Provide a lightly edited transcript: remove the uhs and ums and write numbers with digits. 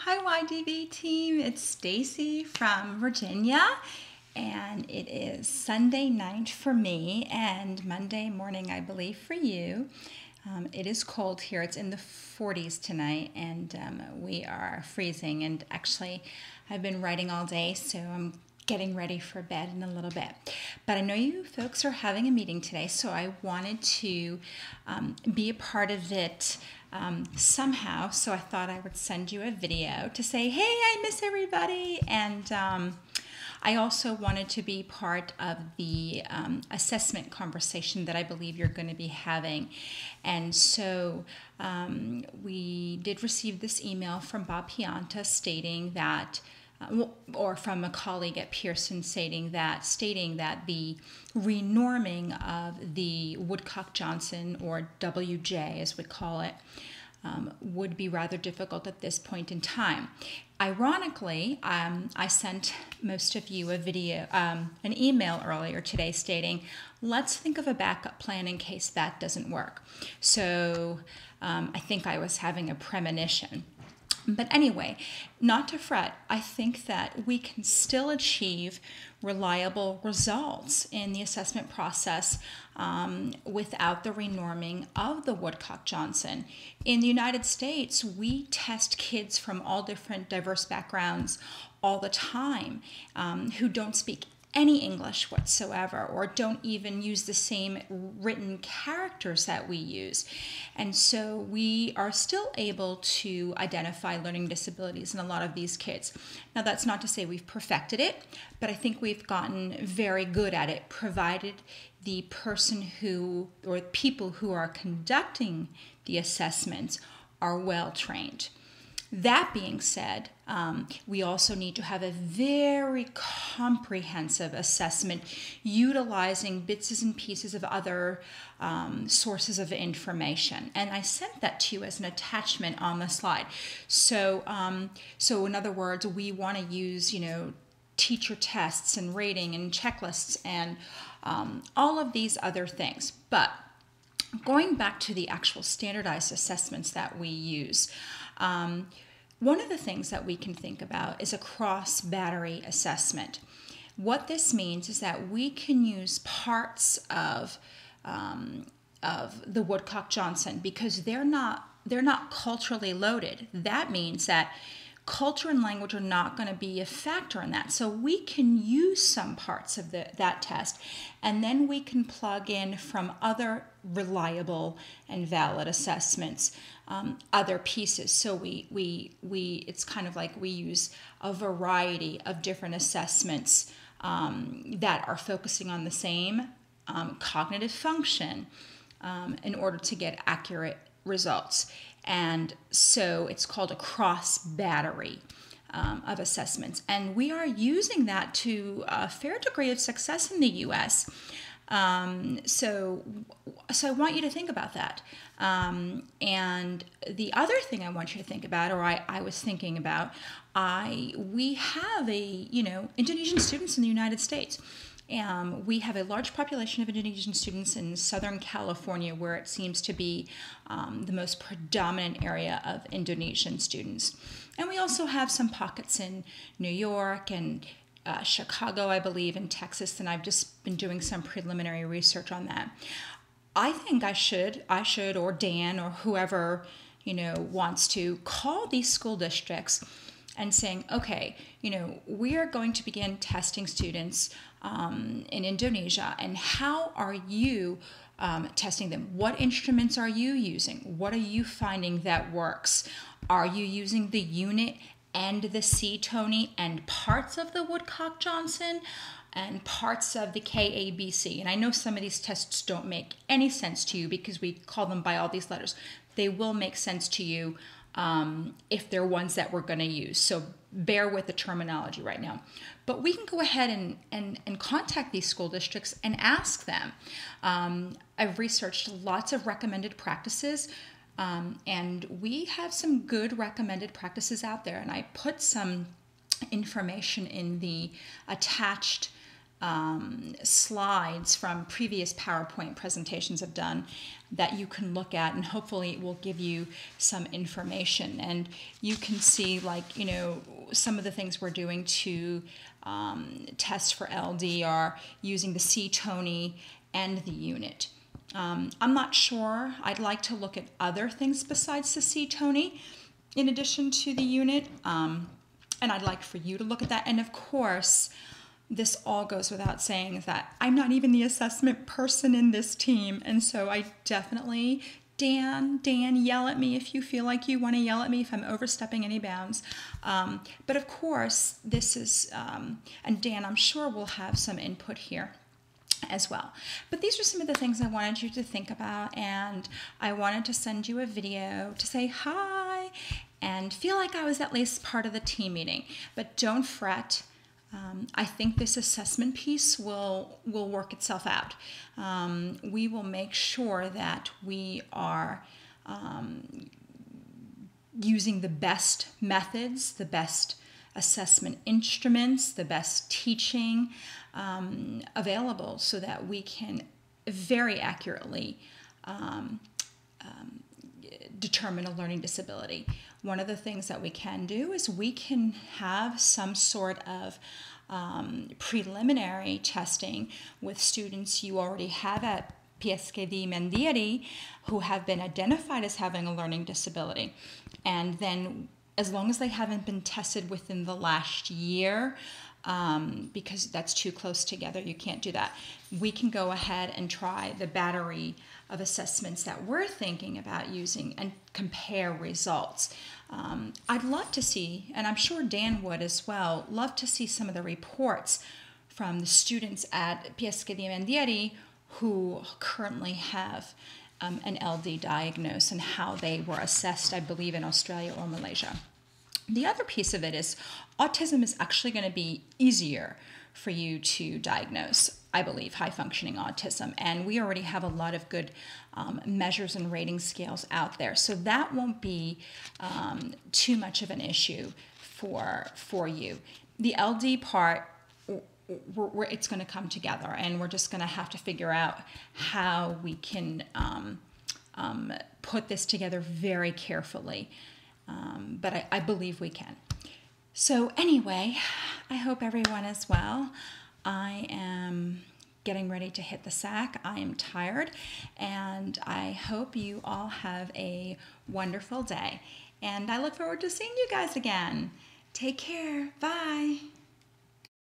Hi YDB team, it's Stacy from Virginia, and it is Sunday night for me and Monday morning I believe for you. It is cold here. It's in the 40s tonight, and we are freezing, and actually I've been writing all day, so I'm getting ready for bed in a little bit. But I know you folks are having a meeting today, so I wanted to be a part of it somehow. So I thought I would send you a video to say, hey, I miss everybody. And I also wanted to be part of the assessment conversation that I believe you're going to be having. And so we did receive this email from Bob Pianta stating that or from a colleague at Pearson stating that the renorming of the Woodcock-Johnson, or WJ as we call it, would be rather difficult at this point in time. Ironically, I sent most of you an email earlier today stating, let's think of a backup plan in case that doesn't work. So I think I was having a premonition. But anyway, not to fret, I think that we can still achieve reliable results in the assessment process without the renorming of the Woodcock-Johnson. In the United States, we test kids from all different diverse backgrounds all the time who don't speak any English whatsoever, or don't even use the same written characters that we use. And so we are still able to identify learning disabilities in a lot of these kids. Now, that's not to say we've perfected it, but I think we've gotten very good at it, provided the person who, or people who are conducting the assessments are well trained. That being said, we also need to have a very comprehensive assessment utilizing bits and pieces of other sources of information. And I sent that to you as an attachment on the slide. So in other words, we want to use, teacher tests and rating and checklists and all of these other things. But going back to the actual standardized assessments that we use, one of the things that we can think about is a cross-battery assessment. What this means is that we can use parts of the Woodcock-Johnson because they're not culturally loaded. That means that culture and language are not going to be a factor in that. So we can use some parts of that test, and then we can plug in from other reliable and valid assessments other pieces. So it's kind of like we use a variety of different assessments that are focusing on the same cognitive function in order to get accurate results. And so it's called a cross battery of assessments. And we are using that to a fair degree of success in the U.S. So I want you to think about that. And the other thing I want you to think about, or I was thinking about, we have Indonesian students in the United States. We have a large population of Indonesian students in Southern California, where it seems to be the most predominant area of Indonesian students. And we also have some pockets in New York and Chicago, I believe, and Texas, and I've just been doing some preliminary research on that. I think I should, or Dan, or whoever, wants to call these school districts and saying, okay, we are going to begin testing students in Indonesia, and how are you testing them? What instruments are you using? What are you finding that works? Are you using the unit and the C-Tony and parts of the Woodcock-Johnson and parts of the KABC? And I know some of these tests don't make any sense to you because we call them by all these letters. They will make sense to you if they're ones that we're going to use. So bear with the terminology right now. But we can go ahead and contact these school districts and ask them. I've researched lots of recommended practices, and we have some good recommended practices out there. And I put some information in the attached slides from previous PowerPoint presentations I've done that you can look at, and hopefully it will give you some information. And you can see, like, you know, some of the things we're doing to test for LD are using the C-TONY and the unit. I'm not sure. I'd like to look at other things besides the C-TONY in addition to the unit, and I'd like for you to look at that. And of course, this all goes without saying that I'm not even the assessment person in this team, and so I definitely, Dan, yell at me if you feel like you want to yell at me if I'm overstepping any bounds. But of course, this is, and Dan, I'm sure will have some input here as well. But these are some of the things I wanted you to think about, and I wanted to send you a video to say hi and feel like I was at least part of the team meeting. But don't fret. I think this assessment piece will work itself out. We will make sure that we are using the best methods, the best assessment instruments, the best teaching available, so that we can very accurately determine a learning disability. One of the things that we can do is we can have some sort of preliminary testing with students you already have at YDB Mtg who have been identified as having a learning disability. And then as long as they haven't been tested within the last year, because that's too close together, you can't do that, we can go ahead and try the battery of assessments that we're thinking about using and compare results. I'd love to see, and I'm sure Dan would as well, love to see some of the reports from the students at YDB Mtg who currently have an LD diagnosis and how they were assessed, I believe, in Australia or Malaysia. The other piece of it is autism is actually going to be easier for you to diagnose, I believe, high-functioning autism. And we already have a lot of good measures and rating scales out there. So that won't be too much of an issue for you. The LD part, it's going to come together, and we're just going to have to figure out how we can put this together very carefully. But I believe we can. So anyway, I hope everyone is well. I am getting ready to hit the sack. I am tired, and I hope you all have a wonderful day. And I look forward to seeing you guys again. Take care. Bye.